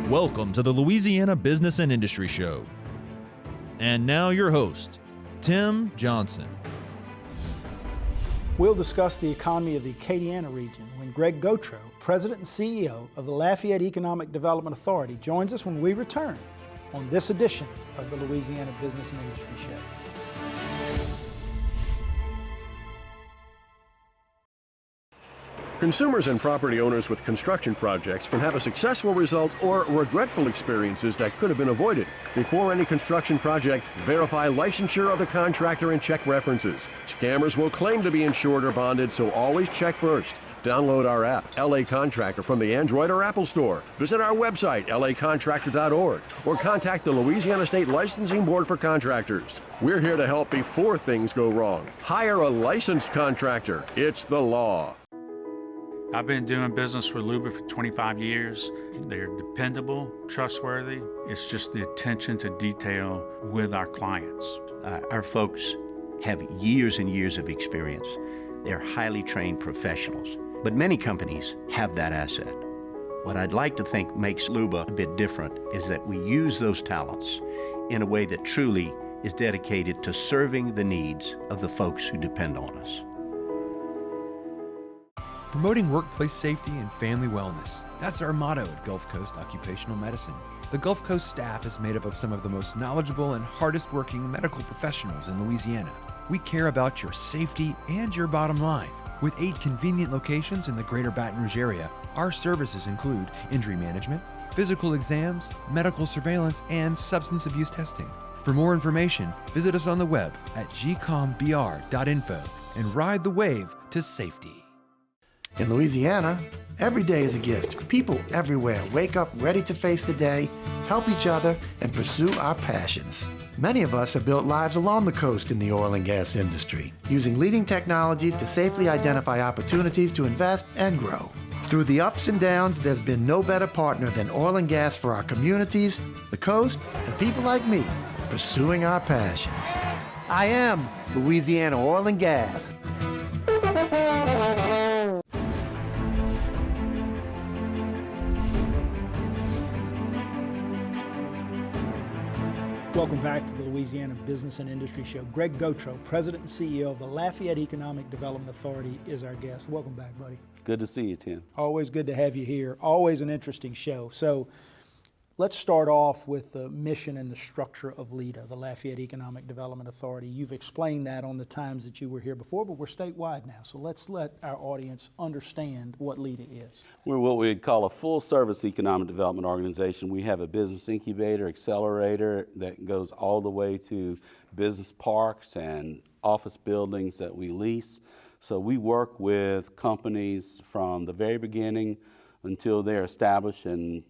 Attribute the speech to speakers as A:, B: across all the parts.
A: Welcome to the Louisiana Business and Industry Show. And now your host, Tim Johnson.
B: We'll discuss the economy of the Acadiana region when Gregg, President and CEO of the Lafayette Economic Development Authority, joins us when we return on this edition of the Louisiana Business and Industry Show.
C: Consumers and property owners with construction projects can have a successful result or regretful experiences that could have been avoided. Before any construction project, verify licensure of the contractor and check references. Scammers will claim to be insured or bonded, so always check first. Download our app, LA Contractor, from the Android or Apple Store. Visit our website, lacontractor.org, or contact the Louisiana State Licensing Board for Contractors. We're here to help before things go wrong. Hire a licensed contractor. It's the law.
D: I've been doing business with LBIS for 25 years. They're dependable, trustworthy. It's just the attention to detail with our clients.
E: Our folks have years and years of experience. They're highly trained professionals, but many companies have that asset. What I'd like to think makes LBIS a bit different is that we use those talents in a way that truly is dedicated to serving the needs of the folks who depend on us.
F: Promoting workplace safety and family wellness. That's our motto at Gulf Coast Occupational Medicine. The Gulf Coast staff is made up of some of the most knowledgeable and hardest working medical professionals in Louisiana. We care about your safety and your bottom line. With 8 convenient locations in the greater Baton Rouge area, our services include injury management, physical exams, medical surveillance, and substance abuse testing. For more information, visit us on the web at gcombr.info and ride the wave to safety.
G: In Louisiana, every day is a gift. People everywhere wake up ready to face the day, help each other, and pursue our passions. Many of us have built lives along the coast in the oil and gas industry, using leading technologies to safely identify opportunities to invest and grow. Through the ups and downs, there's been no better partner than oil and gas for our communities, the coast, and people like me pursuing our passions. I am Louisiana Oil and Gas.
B: Welcome back to the Louisiana Business and Industry Show. Gregg, President and CEO of the Lafayette Economic Development Authority, is our guest. Welcome back, buddy.
H: Good to see you, Tim.
B: Always good to have you here. Always an interesting show. So let's start off with the mission and the structure of LEDA, the Lafayette Economic Development Authority. You've explained that on the times that you were here before, but we're statewide now. So let's let our audience understand what LEDA is.
H: We're what we'd call a full-service economic development organization. We have a business incubator, accelerator that goes all the way to business parks and office buildings that we lease. So we work with companies from the very beginning until they're established and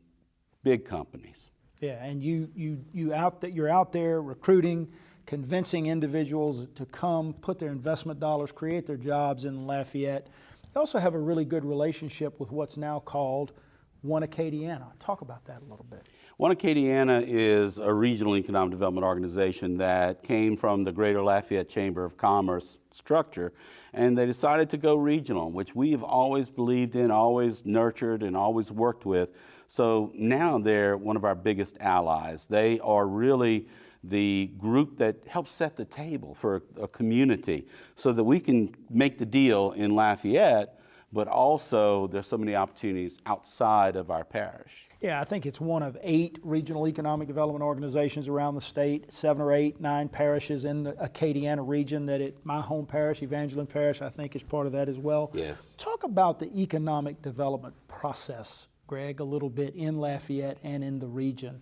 H: big companies.
B: Yeah, and you're out there recruiting, convincing individuals to come, put their investment dollars, create their jobs in Lafayette. You also have a really good relationship with what's now called One Acadiana. Talk about that a little bit.
H: One Acadiana is a regional economic development organization that came from the Greater Lafayette Chamber of Commerce structure, and they decided to go regional, which we've always believed in, always nurtured, and always worked with. So now they're one of our biggest allies. They are really the group that helps set the table for a community so that we can make the deal in Lafayette, but also there's so many opportunities outside of our parish.
B: Yeah, I think it's one of 8 regional economic development organizations around the state, 7 or 8, 9 parishes in the Acadiana region my home parish, Evangeline Parish, I think is part of that as well.
H: Yes.
B: Talk about the economic development process, Gregg, a little bit in Lafayette and in the region.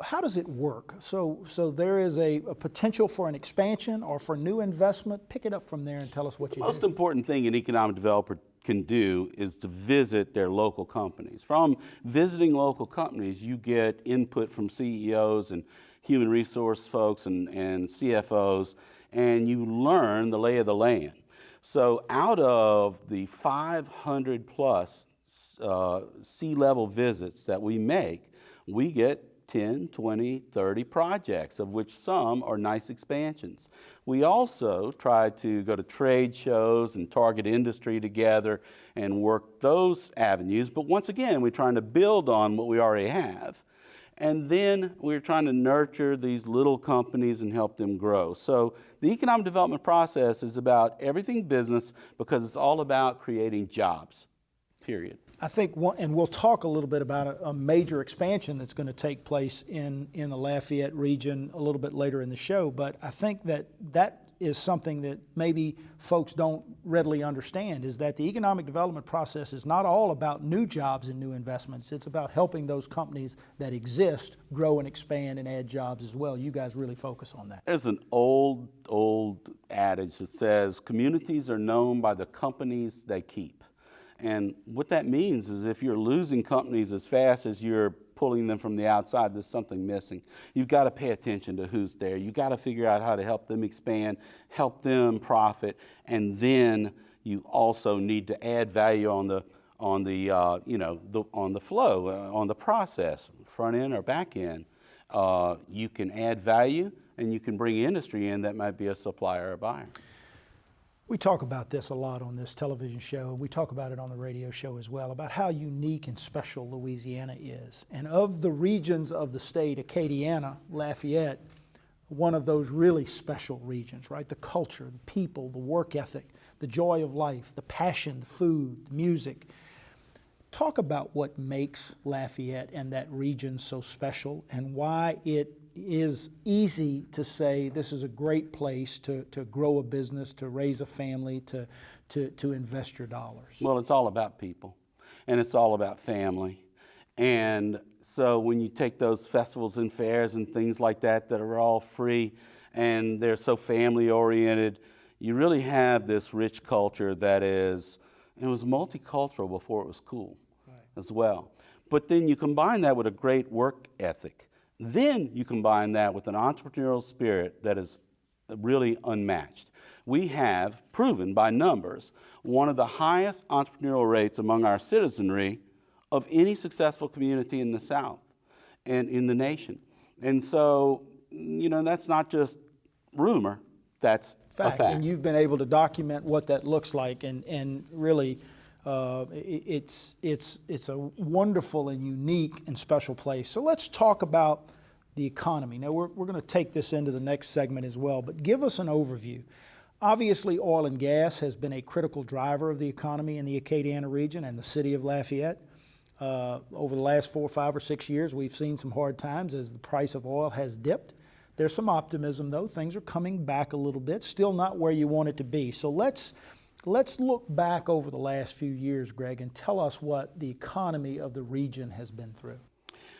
B: How does it work? So there is a potential for an expansion or for new investment. Pick it up from there and tell us what you do.
H: The most important thing an economic developer can do is to visit their local companies. From visiting local companies, you get input from CEOs and human resource folks and CFOs, and you learn the lay of the land. So out of the 500 plus C-level visits that we make, we get 10, 20, 30 projects, of which some are nice expansions. We also try to go to trade shows and target industry together and work those avenues. But once again, we're trying to build on what we already have. And then we're trying to nurture these little companies and help them grow. So the economic development process is about everything business because it's all about creating jobs, period.
B: I think, and we'll talk a little bit about a major expansion that's going to take place in the Lafayette region a little bit later in the show, but I think that is something that maybe folks don't readily understand, is that the economic development process is not all about new jobs and new investments. It's about helping those companies that exist grow and expand and add jobs as well. You guys really focus on that.
H: There's an old adage that says communities are known by the companies they keep. And what that means is if you're losing companies as fast as you're pulling them from the outside, there's something missing. You've got to pay attention to who's there. You've got to figure out how to help them expand, help them profit, and then you also need to add value on the flow, on the process, front end or back end. You can add value, and you can bring industry in that might be a supplier or buyer.
B: We talk about this a lot on this television show, and we talk about it on the radio show as well, about how unique and special Louisiana is. And of the regions of the state, Acadiana, Lafayette, one of those really special regions, right? The culture, the people, the work ethic, the joy of life, the passion, the food, the music. Talk about what makes Lafayette and that region so special and why it is easy to say this is a great place to grow a business, to raise a family, to invest your dollars.
H: Well, it's all about people, and it's all about family. And so when you take those festivals and fairs and things like that that are all free and they're so family oriented, you really have this rich culture that is, it was multicultural before it was cool, right, as well. But then you combine that with a great work ethic. Then you combine that with an entrepreneurial spirit that is really unmatched. We have proven by numbers one of the highest entrepreneurial rates among our citizenry of any successful community in the South and in the nation. And so, you know, that's not just rumor, that's a fact.
B: And you've been able to document what that looks like, and really it's a wonderful and unique and special place. So let's talk about the economy. Now we're going to take this into the next segment as well, but give us an overview. Obviously, oil and gas has been a critical driver of the economy in the Acadiana region and the city of Lafayette. Over the last 4, 5, or 6 years, we've seen some hard times as the price of oil has dipped. There's some optimism, though. Things are coming back a little bit, still not where you want it to be. So let's look back over the last few years, Gregg, and tell us what the economy of the region has been through.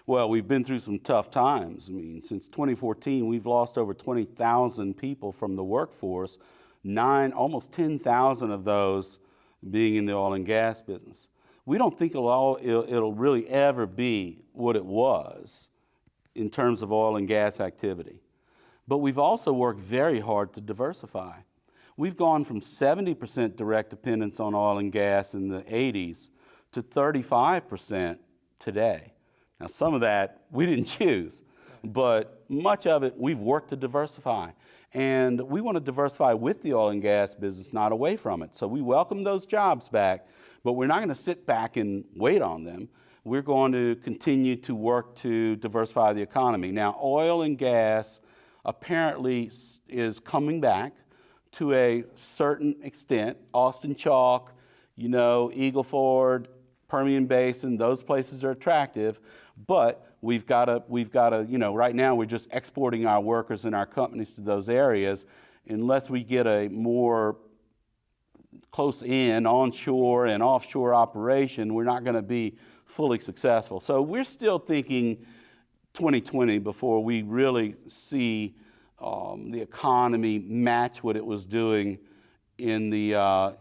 H: Well, we've been through some tough times. I mean, since 2014, we've lost over 20,000 people from the workforce, almost 10,000 of those being in the oil and gas business. We don't think it'll really ever be what it was in terms of oil and gas activity. But we've also worked very hard to diversify. We've gone from 70% direct dependence on oil and gas in the 80s to 35% today. Now, some of that we didn't choose, but much of it we've worked to diversify. And we want to diversify with the oil and gas business, not away from it. So we welcome those jobs back, but we're not going to sit back and wait on them. We're going to continue to work to diversify the economy. Now, oil and gas apparently is coming back to a certain extent. Austin Chalk, Eagle Ford, Permian Basin, those places are attractive, but we've got to, right now we're just exporting our workers and our companies to those areas. Unless we get a more close-in onshore and offshore operation, we're not going to be fully successful. So we're still thinking 2020 before we really see the economy match what it was doing in the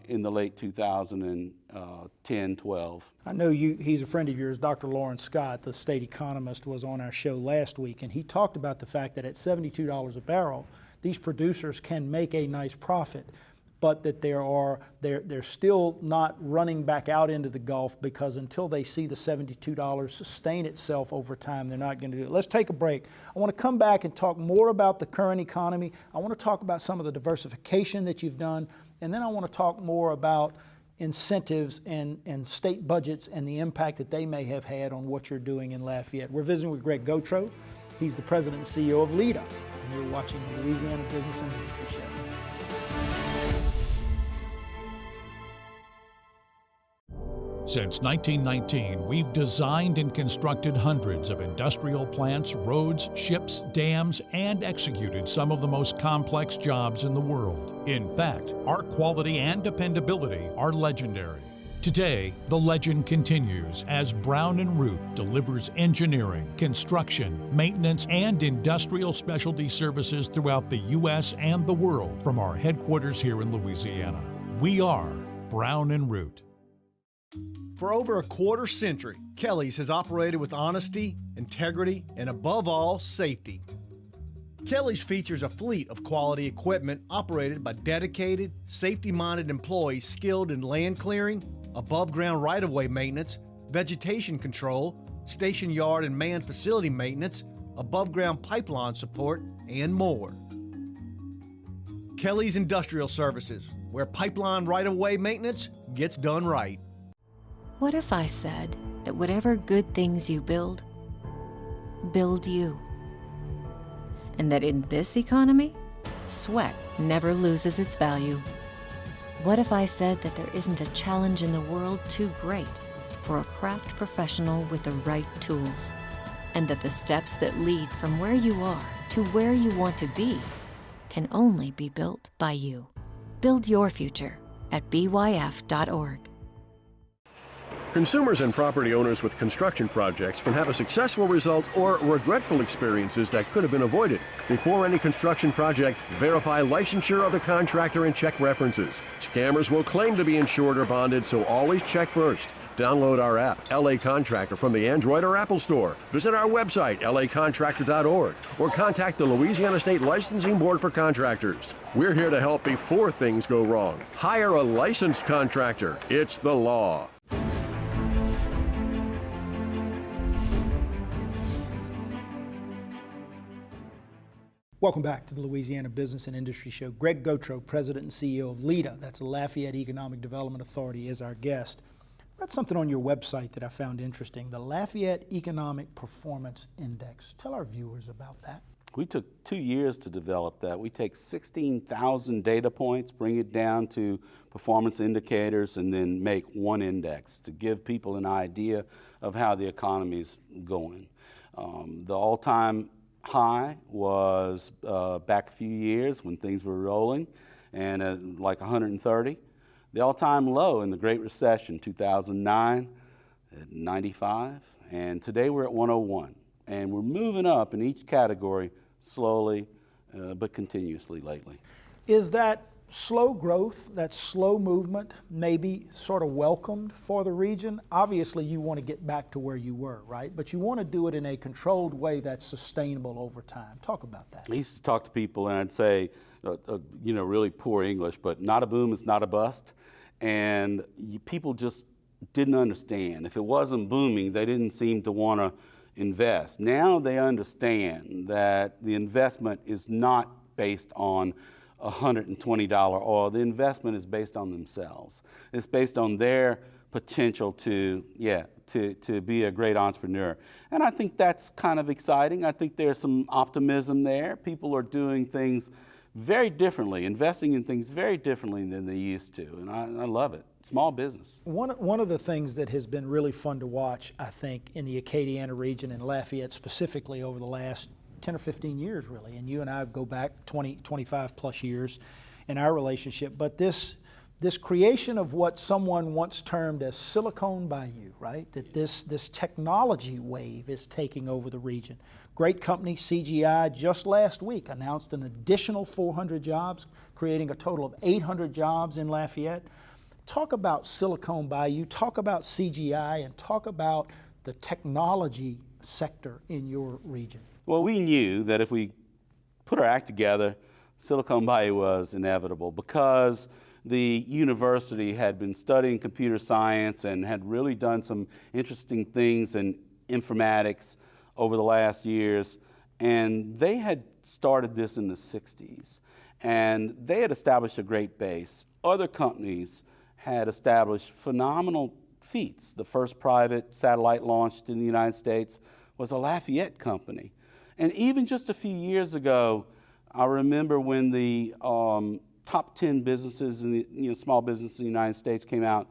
H: late 2010, 12.
B: I know he's a friend of yours, Dr. Lawrence Scott, the state economist, was on our show last week, and he talked about the fact that at $72 a barrel, these producers can make a nice profit. but that they're still not running back out into the Gulf, because until they see the $72 sustain itself over time, they're not going to do it. Let's take a break. I want to come back and talk more about the current economy. I want to talk about some of the diversification that you've done, and then I want to talk more about incentives and state budgets and the impact that they may have had on what you're doing in Lafayette. We're visiting with Gregg Gothreaux. He's the president and CEO of LBIS2018, and you're watching the Louisiana Business and Industry Show.
I: Since 1919, we've designed and constructed hundreds of industrial plants, roads, ships, dams, and executed some of the most complex jobs in the world. In fact, our quality and dependability are legendary. Today, the legend continues as Brown & Root delivers engineering, construction, maintenance, and industrial specialty services throughout the U.S. and the world from our headquarters here in Louisiana. We are Brown & Root.
J: For over a quarter century, Kelly's has operated with honesty, integrity, and above all, safety. Kelly's features a fleet of quality equipment operated by dedicated, safety-minded employees skilled in land clearing, above-ground right-of-way maintenance, vegetation control, station yard and manned facility maintenance, above-ground pipeline support, and more. Kelly's Industrial Services, where pipeline right-of-way maintenance gets done right.
K: What if I said that whatever good things you build you? And that in this economy, sweat never loses its value? What if I said that there isn't a challenge in the world too great for a craft professional with the right tools? And that the steps that lead from where you are to where you want to be can only be built by you? Build your future at byf.org.
C: Consumers and property owners with construction projects can have a successful result or regretful experiences that could have been avoided. Before any construction project, verify licensure of the contractor and check references. Scammers will claim to be insured or bonded, so always check first. Download our app, LA Contractor, from the Android or Apple Store. Visit our website, lacontractor.org, or contact the Louisiana State Licensing Board for Contractors. We're here to help before things go wrong. Hire a licensed contractor. It's the law.
B: Welcome back to the Louisiana Business and Industry Show. Gregg Gothreaux, President and CEO of LBIS, that's the Lafayette Economic Development Authority, is our guest. I read something on your website that I found interesting, the Lafayette Economic Performance Index. Tell our viewers about that.
H: We took 2 years to develop that. We take 16,000 data points, bring it down to performance indicators, and then make one index to give people an idea of how the economy's going. The all-time high was back a few years when things were rolling, and like 130. The all-time low in the Great Recession, 2009, at 95, and today we're at 101. And we're moving up in each category slowly, but continuously lately.
B: Is that slow growth, that slow movement, maybe sort of welcomed for the region? Obviously, you want to get back to where you were, right? But you want to do it in a controlled way that's sustainable over time. Talk about that.
H: I used to talk to people and I'd say, really poor English, but not a boom is not a bust. And people just didn't understand. If it wasn't booming, they didn't seem to want to invest. Now they understand that the investment is not based on $120 oil. The investment is based on themselves. It's based on their potential to be a great entrepreneur. And I think that's kind of exciting. I think there's some optimism there. People are doing things very differently, investing in things very differently than they used to, and I love it. Small business.
B: One of the things that has been really fun to watch, I think, in the Acadiana region and Lafayette specifically over the last 10 or 15 years, really, and you and I go back 20, 25 plus years in our relationship, but this creation of what someone once termed as Silicon Bayou, right? That this technology wave is taking over the region. Great company, CGI, just last week announced an additional 400 jobs, creating a total of 800 jobs in Lafayette. Talk about Silicon Bayou, talk about CGI, and talk about the technology sector in your region.
H: Well, we knew that if we put our act together, Silicon Bayou was inevitable because the university had been studying computer science and had really done some interesting things in informatics over the last years. And they had started this in the 60s. And they had established a great base. Other companies had established phenomenal feats. The first private satellite launched in the United States was a Lafayette company. And even just a few years ago, I remember when the top 10 businesses in the small businesses in the United States came out,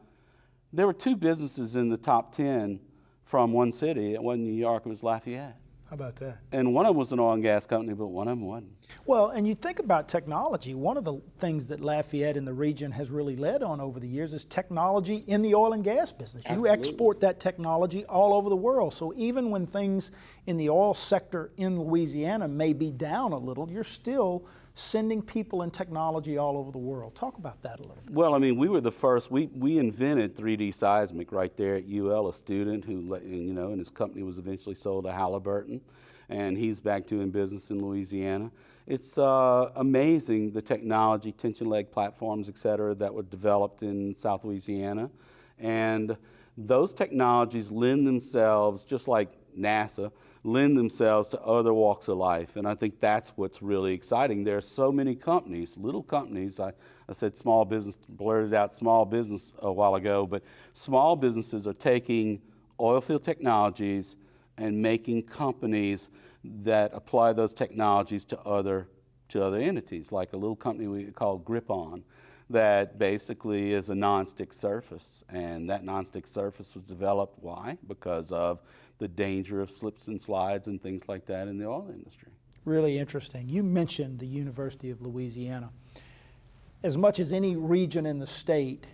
H: there were 2 businesses in the top 10 from one city. It wasn't New York, it was Lafayette.
B: How about that?
H: And one of them was an oil and gas company, but one of them wasn't.
B: Well, and you think about technology, one of the things that Lafayette in the region has really led on over the years is technology in the oil and gas business.
H: Absolutely.
B: You export that technology all over the world. So even when things in the oil sector in Louisiana may be down a little, you're still sending people and technology all over the world. Talk about that a little bit.
H: Well, I mean, we were the first, we invented 3D seismic right there at UL, a student who, and his company was eventually sold to Halliburton, and he's back doing business in Louisiana. It's amazing the technology, tension leg platforms, et cetera, that were developed in South Louisiana. And those technologies lend themselves, just like NASA, lend themselves to other walks of life. And I think that's what's really exciting. There are so many companies, little companies. I said small business, blurted out small business a while ago, but small businesses are taking oil field technologies and making companies that apply those technologies to other entities, like a little company we call Grip-On, that basically is a non-stick surface. And that non-stick surface was developed, why? Because of the danger of slips and slides and things like that in the oil industry.
B: Really interesting. You mentioned the University of Louisiana. As much as any region in the state,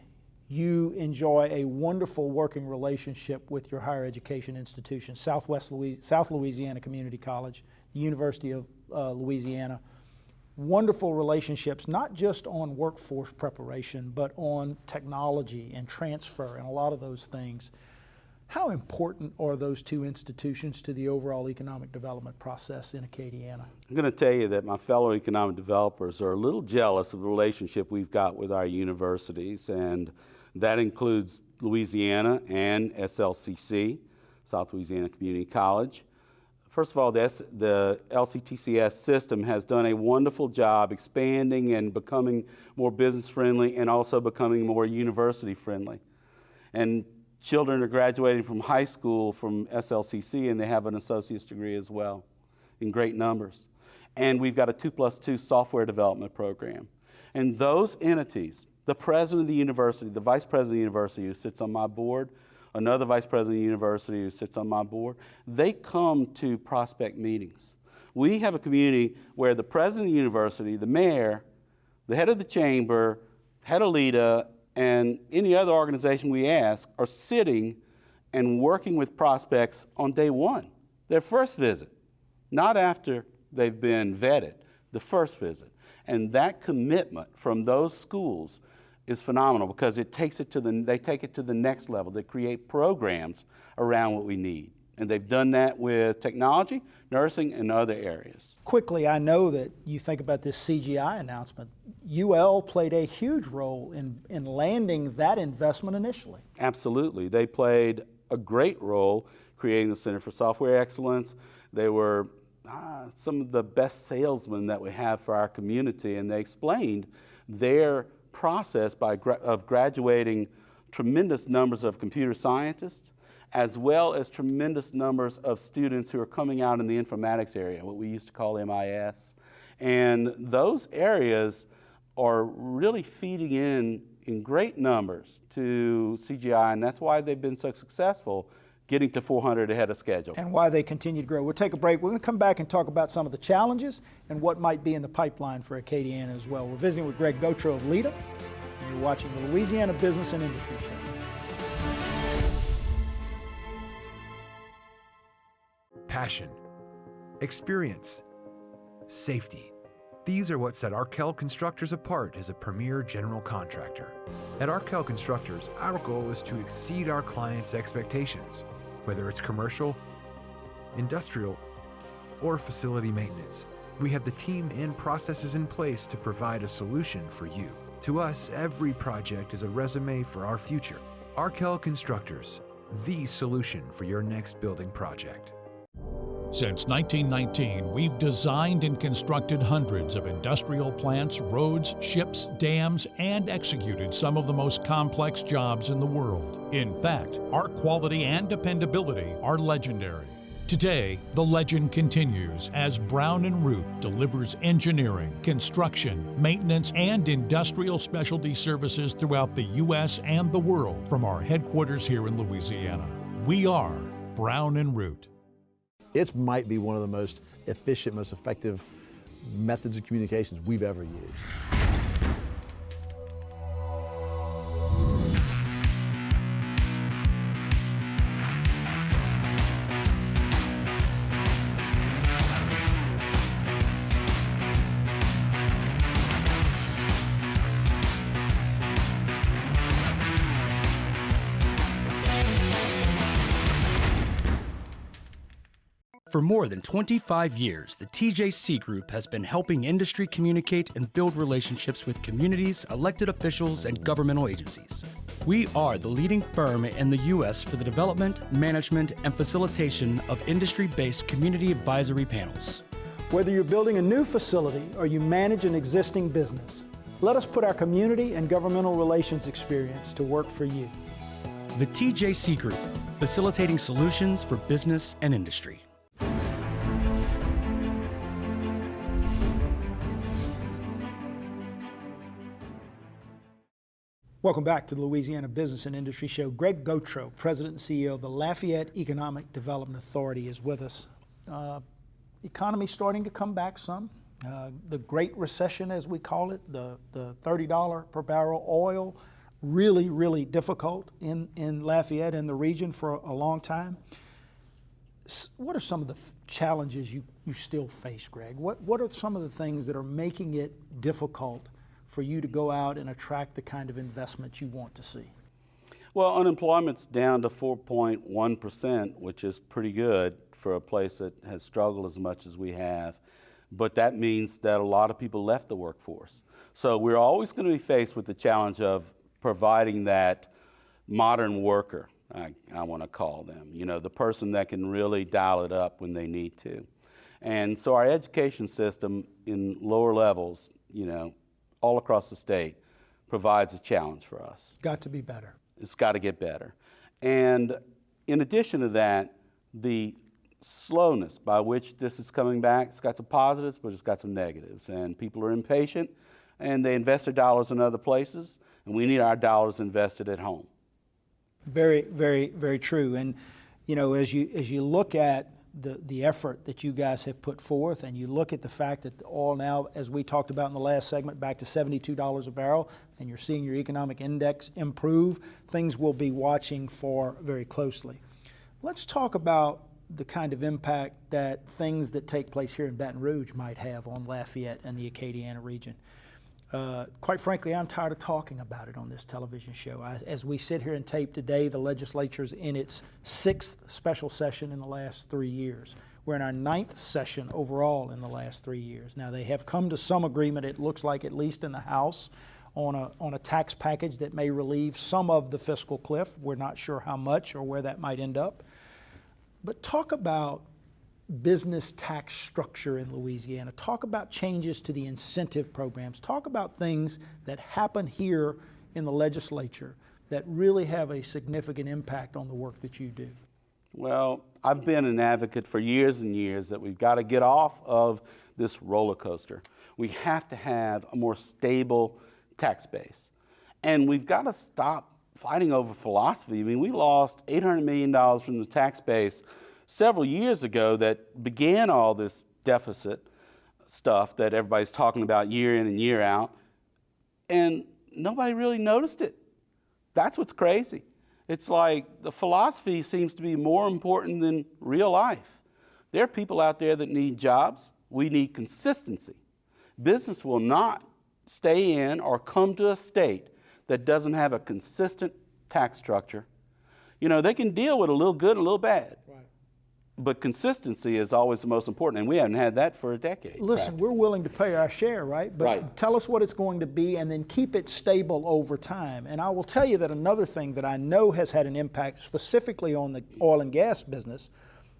B: you enjoy a wonderful working relationship with your higher education institution, South Louisiana Community College, the University of Louisiana. Wonderful relationships, not just on workforce preparation, but on technology and transfer and a lot of those things. How important are those 2 institutions to the overall economic development process in Acadiana?
H: I'm going to tell you that my fellow economic developers are a little jealous of the relationship we've got with our universities, and that includes Louisiana and SLCC, South Louisiana Community College. First of all, the LCTCS system has done a wonderful job expanding and becoming more business friendly and also becoming more university friendly. And children are graduating from high school from SLCC, and they have an associate's degree as well in great numbers. And we've got a 2+2 software development program. And those entities, the president of the university, the vice president of the university who sits on my board, another vice president of the university who sits on my board, they come to prospect meetings. We have a community where the president of the university, the mayor, the head of the chamber, head of LEDA, and any other organization we ask are sitting and working with prospects on day one, their first visit, not after they've been vetted, the first visit. And that commitment from those schools is phenomenal because they take it to the next level. They create programs around what we need. And they've done that with technology, nursing, and other areas.
B: Quickly, I know that you think about this CGI announcement. UL played a huge role in landing that investment initially.
H: Absolutely. They played a great role creating the Center for Software Excellence. They were some of the best salesmen that we have for our community, and they explained their process of graduating tremendous numbers of computer scientists, as well as tremendous numbers of students who are coming out in the informatics area, what we used to call MIS. And those areas are really feeding in great numbers to CGI, and that's why they've been so successful getting to 400 ahead of schedule.
B: And why they continue to grow. We'll take a break. We're going to come back and talk about some of the challenges and what might be in the pipeline for Acadiana as well. We're visiting with Gregg Gothreaux of LEDA, and you're watching the Louisiana Business and Industry Show.
F: Passion, experience, safety. These are what set Arkell Constructors apart as a premier general contractor. At Arkell Constructors, our goal is to exceed our clients' expectations, whether it's commercial, industrial, or facility maintenance. We have the team and processes in place to provide a solution for you. To us, every project is a resume for our future. Arkell Constructors, the solution for your next building project.
I: Since 1919, we've designed and constructed hundreds of industrial plants, roads, ships, dams, and executed some of the most complex jobs in the world. In fact, our quality and dependability are legendary. Today, the legend continues as Brown & Root delivers engineering, construction, maintenance, and industrial specialty services throughout the U.S. and the world from our headquarters here in Louisiana. We are Brown & Root.
L: It might be one of the most efficient, most effective methods of communications we've ever used.
M: For more than 25 years, the TJC Group has been helping industry communicate and build relationships with communities, elected officials, and governmental agencies. We are the leading firm in the U.S. for the development, management, and facilitation of industry-based community advisory panels.
B: Whether you're building a new facility or you manage an existing business, let us put our community and governmental relations experience to work for you.
M: The TJC Group, facilitating solutions for business and industry.
B: Welcome back to the Louisiana Business and Industry Show. Gregg Gothreaux, President and CEO of the Lafayette Economic Development Authority, is with us. Economy's starting to come back some. The Great Recession, as we call it, the $30 per barrel oil, really, really difficult in Lafayette and the region for a long time. What are some of the challenges you still face, Gregg? What are some of the things that are making it difficult for you to go out and attract the kind of investment you want to see?
H: Well, unemployment's down to 4.1%, which is pretty good for a place that has struggled as much as we have. But that means that a lot of people left the workforce. So we're always going to be faced with the challenge of providing that modern worker, I want to call them, you know, the person that can really dial it up when they need to. And so our education system in lower levels, you know, all across the state provides a challenge for us.
B: Got to be better.
H: It's got to get better. And in addition to that, the slowness by which this is coming back, it's got some positives, but it's got some negatives. And people are impatient, and they invest their dollars in other places, and we need our dollars invested at home. Very, very, very true. And you know, as you look at the effort that you guys have put forth, and you look at the fact that the oil now, as we talked about in the last segment, back to $72 a barrel, and you're seeing your economic index improve, things we'll be watching for very closely. Let's talk about the kind of impact that things that take place here in Baton Rouge might have on Lafayette and the Acadiana region. Quite frankly, I'm tired of talking about it on this television show. As we sit here and tape today, the legislature's in its 6th special session in the last 3 years. We're in our 9th session overall in the last 3 years. Now, they have come to some agreement, it looks like, at least in the House, on a tax package that may relieve some of the fiscal cliff. We're not sure how much or where that might end up. But talk about business tax structure in Louisiana. Talk about changes to the incentive programs. Talk about things that happen here in the legislature that really have a significant impact on the work that you do. Well, I've been an advocate for years and years that we've got to get off of this roller coaster. We have to have a more stable tax base. And we've got to stop fighting over philosophy. I mean, we lost $800 million from the tax base several years ago that began all this deficit stuff that everybody's talking about year in and year out, and nobody really noticed it. That's what's crazy. It's like the philosophy seems to be more important than real life. There are people out there that need jobs. We need consistency. Business will not stay in or come to a state that doesn't have a consistent tax structure. You know, they can deal with a little good and a little bad. Right. But consistency is always the most important, and we haven't had that for a decade.
B: Listen, we're willing to pay our share, right? But tell us what it's going to be and then keep it stable over time. And I will tell you that another thing that I know has had an impact specifically on the oil and gas business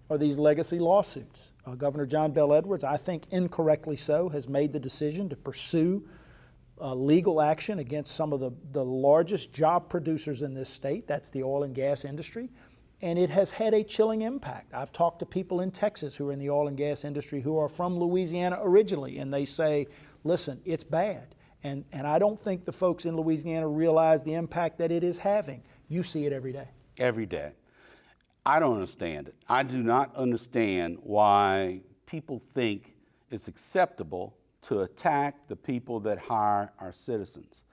B: are these legacy lawsuits. Governor John Bel Edwards, I think incorrectly so, has made the decision to pursue legal action against some of the largest job producers in this state. That's the oil and gas industry. And it has had a chilling impact. I've talked to people in Texas who are in the oil and gas industry who are from Louisiana originally, and they say, listen, it's bad. And I don't think the folks in Louisiana realize the impact that it is having. You see it every day.
H: Every day. I don't understand it. I do not understand why people think it's acceptable to attack the people that hire our citizens.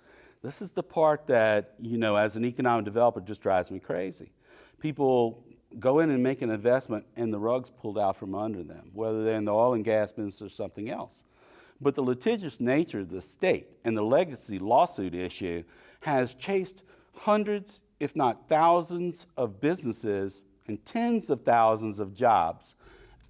H: This is the part that, as an economic developer, just drives me crazy. People go in and make an investment and the rug's pulled out from under them, whether they're in the oil and gas business or something else. But the litigious nature of the state and the legacy lawsuit issue has chased hundreds, if not thousands, of businesses and tens of thousands of jobs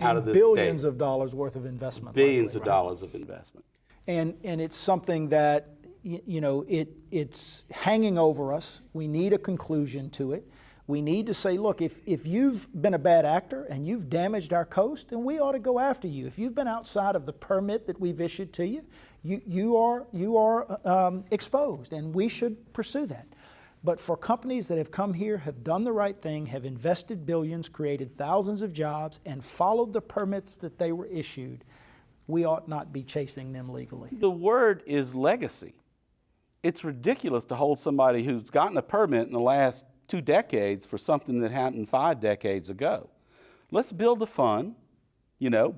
H: out of this state.
B: Billions of dollars worth of investment.
H: Billions of dollars of investment.
B: And it's something that, it's hanging over us. We need a conclusion to it. We need to say, look, if you've been a bad actor and you've damaged our coast, then we ought to go after you. If you've been outside of the permit that we've issued to you, you are exposed, and we should pursue that. But for companies that have come here, have done the right thing, have invested billions, created thousands of jobs, and followed the permits that they were issued, we ought not be chasing them legally.
H: The word is legacy. It's ridiculous to hold somebody who's gotten a permit in the last 2 decades for something that happened 5 decades ago. Let's build a fund,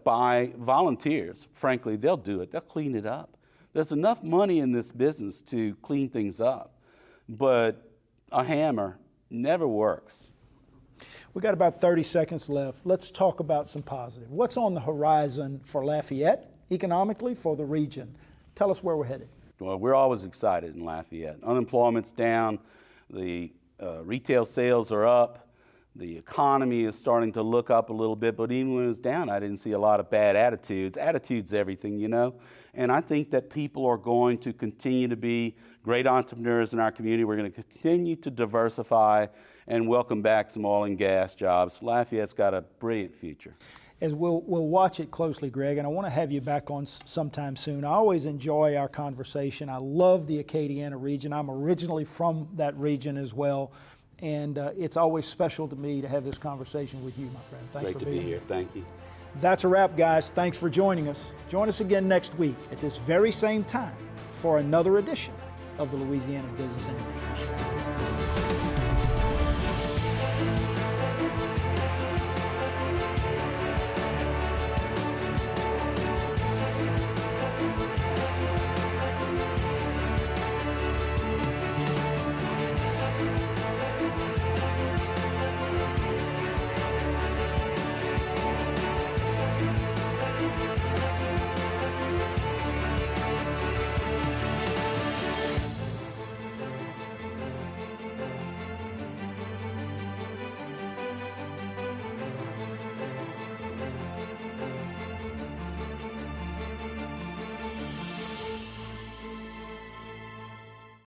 H: by volunteers. Frankly, they'll do it. They'll clean it up. There's enough money in this business to clean things up, but a hammer never works.
B: We've got about 30 seconds left. Let's talk about some positive. What's on the horizon for Lafayette economically, for the region? Tell us where we're headed.
H: Well, we're always excited in Lafayette. Unemployment's down. The retail sales are up. The economy is starting to look up a little bit, but even when it was down, I didn't see a lot of bad attitudes. Attitude's everything, and I think that people are going to continue to be great entrepreneurs in our community. We're going to continue to diversify and welcome back some oil and gas jobs. Lafayette's got a brilliant future.
B: As we'll watch it closely, Greg, and I want to have you back on sometime soon. I always enjoy our conversation. I love the Acadiana region. I'm originally from that region as well, and it's always special to me to have this conversation with you, my friend. Thanks for being here.
H: Thank you.
B: That's a wrap, guys. Thanks for joining us. Join us again next week at this very same time for another edition of the Louisiana Business and Industry Show.